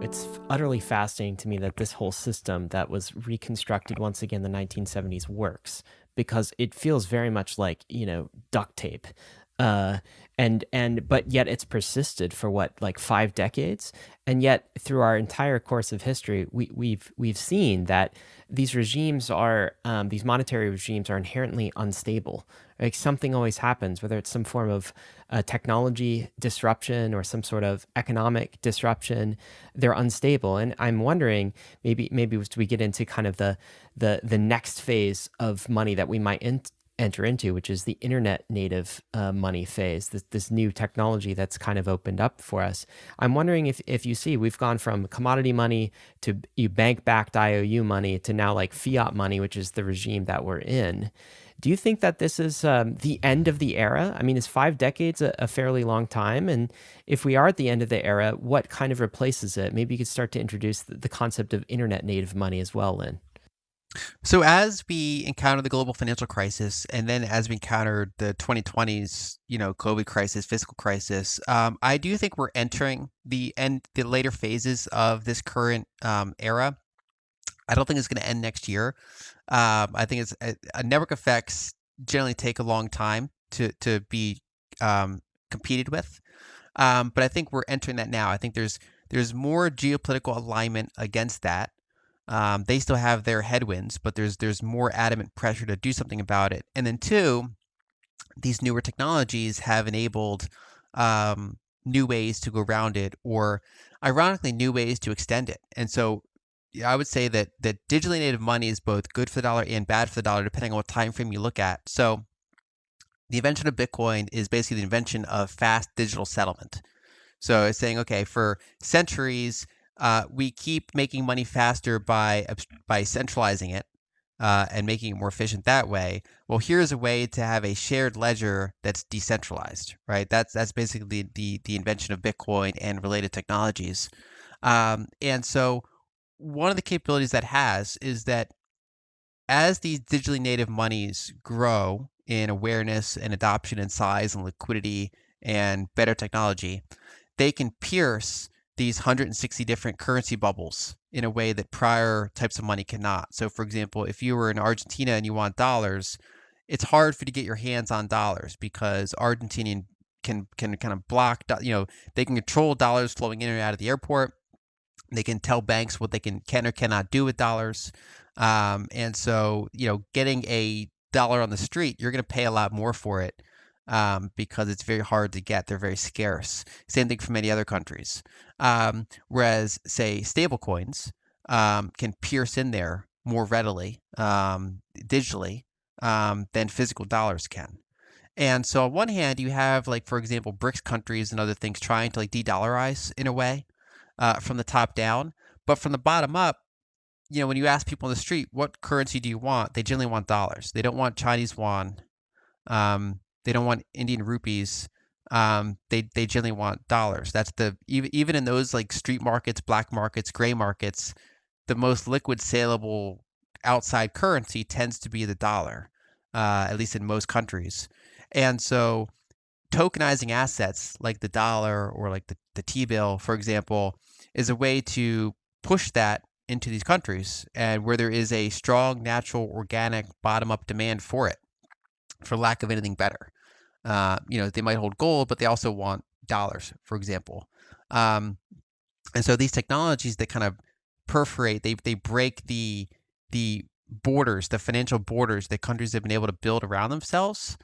it's utterly fascinating to me that this whole system that was reconstructed once again in the 1970s works because it feels very much like, duct tape. Uh, but yet it's persisted for what, like 5 decades? And yet through our entire course of history, we've seen that these monetary regimes are inherently unstable. Like something always happens, whether it's some form of technology disruption or some sort of economic disruption, they're unstable. And I'm wondering, maybe as we get into kind of the next phase of money that we might enter into, which is the internet native money phase, this new technology that's kind of opened up for us. I'm wondering if you see we've gone from commodity money to bank backed IOU money to now like fiat money, which is the regime that we're in. Do you think that this is the end of the era? I mean, is 5 decades a fairly long time? And if we are at the end of the era, what kind of replaces it? Maybe you could start to introduce the concept of internet native money as well, Lynn. So as we encounter the global financial crisis, and then as we encountered the 2020s, COVID crisis, fiscal crisis, I do think we're entering the later phases of this current era. I don't think it's going to end next year. I think a network effects generally take a long time to be competed with, but I think we're entering that now. I think there's more geopolitical alignment against that. They still have their headwinds, but there's more adamant pressure to do something about it. And then two, these newer technologies have enabled new ways to go around it, or ironically, new ways to extend it. And so yeah, I would say that digitally native money is both good for the dollar and bad for the dollar, depending on what time frame you look at. So the invention of Bitcoin is basically the invention of fast digital settlement. So it's saying, okay, for centuries, we keep making money faster by centralizing it and making it more efficient that way. Well, here's a way to have a shared ledger that's decentralized, right? That's basically the invention of Bitcoin and related technologies. And so one of the capabilities that has is that as these digitally native monies grow in awareness and adoption and size and liquidity and better technology, they can pierce these 160 different currency bubbles in a way that prior types of money cannot. So, for example, if you were in Argentina and you want dollars, it's hard for you to get your hands on dollars because Argentinian can kind of block, they can control dollars flowing in and out of the airport. They can tell banks what they can or cannot do with dollars. And so, getting a dollar on the street, you're going to pay a lot more for it because it's very hard to get. They're very scarce. Same thing for many other countries. Whereas, say, stable coins can pierce in there more readily digitally than physical dollars can. And so on one hand, you have, like, for example, BRICS countries and other things trying to, like, de-dollarize in a way from the top down. But from the bottom up, when you ask people on the street, what currency do you want? They generally want dollars. They don't want Chinese yuan. They don't want Indian rupees. They generally want dollars. That's even in those like street markets, black markets, gray markets, the most liquid saleable outside currency tends to be the dollar, at least in most countries. And so tokenizing assets like the dollar or like the T-bill, for example, is a way to push that into these countries and where there is a strong, natural, organic, bottom-up demand for it, for lack of anything better. They might hold gold, but they also want dollars, for example. And so these technologies that kind of perforate, they break the borders, the financial borders that countries have been able to build around themselves.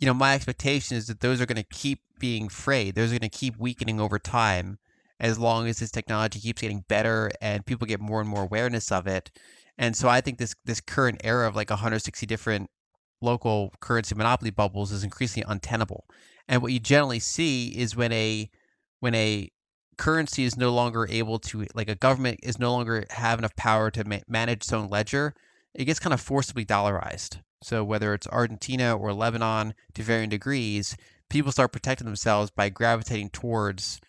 My expectation is that those are going to keep being frayed. Those are going to keep weakening over time as long as this technology keeps getting better and people get more and more awareness of it. And so I think this current era of like 160 different local currency monopoly bubbles is increasingly untenable. And what you generally see is when a currency is no longer able to, like a government is no longer have enough power to manage its own ledger, it gets kind of forcibly dollarized. So whether it's Argentina or Lebanon to varying degrees, people start protecting themselves by gravitating towards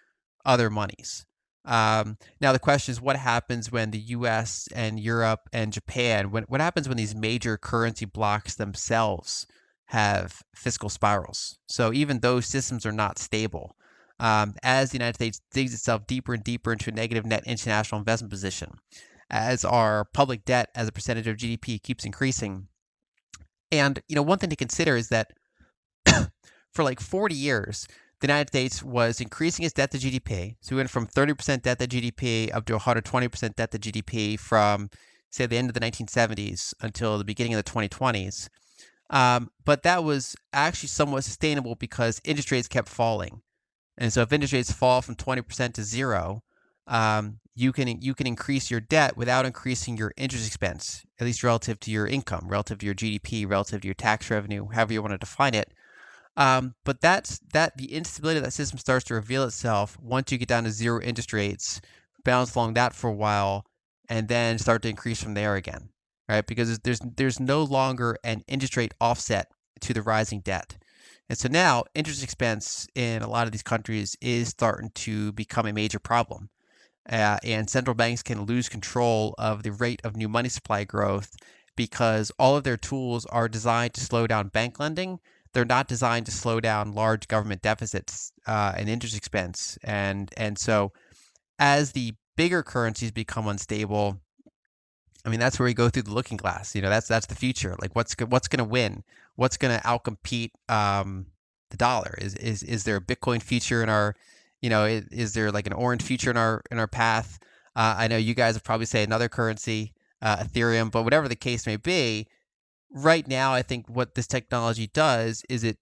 other monies. Now the question is, what happens when the U.S. and Europe and Japan? What happens when these major currency blocks themselves have fiscal spirals? So even those systems are not stable. as the United States digs itself deeper and deeper into a negative net international investment position, as our public debt as a percentage of GDP keeps increasing. And, one thing to consider is that for like 40 years, the United States was increasing its debt to GDP. So we went from 30% debt to GDP up to 120% debt to GDP from, say, the end of the 1970s until the beginning of the 2020s. But that was actually somewhat sustainable because interest rates kept falling. And so if interest rates fall from 20% to zero, you can increase your debt without increasing your interest expense, at least relative to your income, relative to your GDP, relative to your tax revenue, however you want to define it. But the instability of that system starts to reveal itself once you get down to zero interest rates, bounce along that for a while, and then start to increase from there again, right? Because there's no longer an interest rate offset to the rising debt. And so now interest expense in a lot of these countries is starting to become a major problem. And central banks can lose control of the rate of new money supply growth because all of their tools are designed to slow down bank lending. They're not designed to slow down large government deficits and interest expense. And so as the bigger currencies become unstable, I mean, that's where we go through the looking glass. That's the future. Like what's going to win? What's going to outcompete the dollar? Is there a Bitcoin future in our, is there like an orange future in our path? I know you guys would probably say another currency, Ethereum, but whatever the case may be, right now, I think what this technology does is it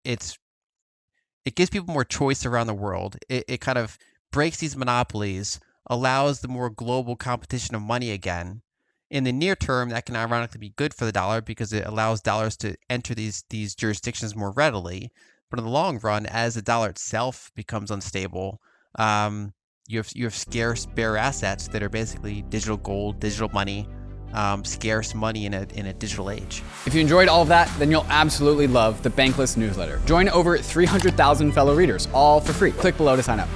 gives people more choice around the world. It kind of breaks these monopolies, allows the more global competition of money again. In the near term, that can ironically be good for the dollar because it allows dollars to enter these jurisdictions more readily. But in the long run, as the dollar itself becomes unstable, you have scarce bare assets that are basically digital gold, digital money, scarce money in a digital age. If you enjoyed all of that, then you'll absolutely love the Bankless newsletter. Join over 300,000 fellow readers, all for free. Click below to sign up.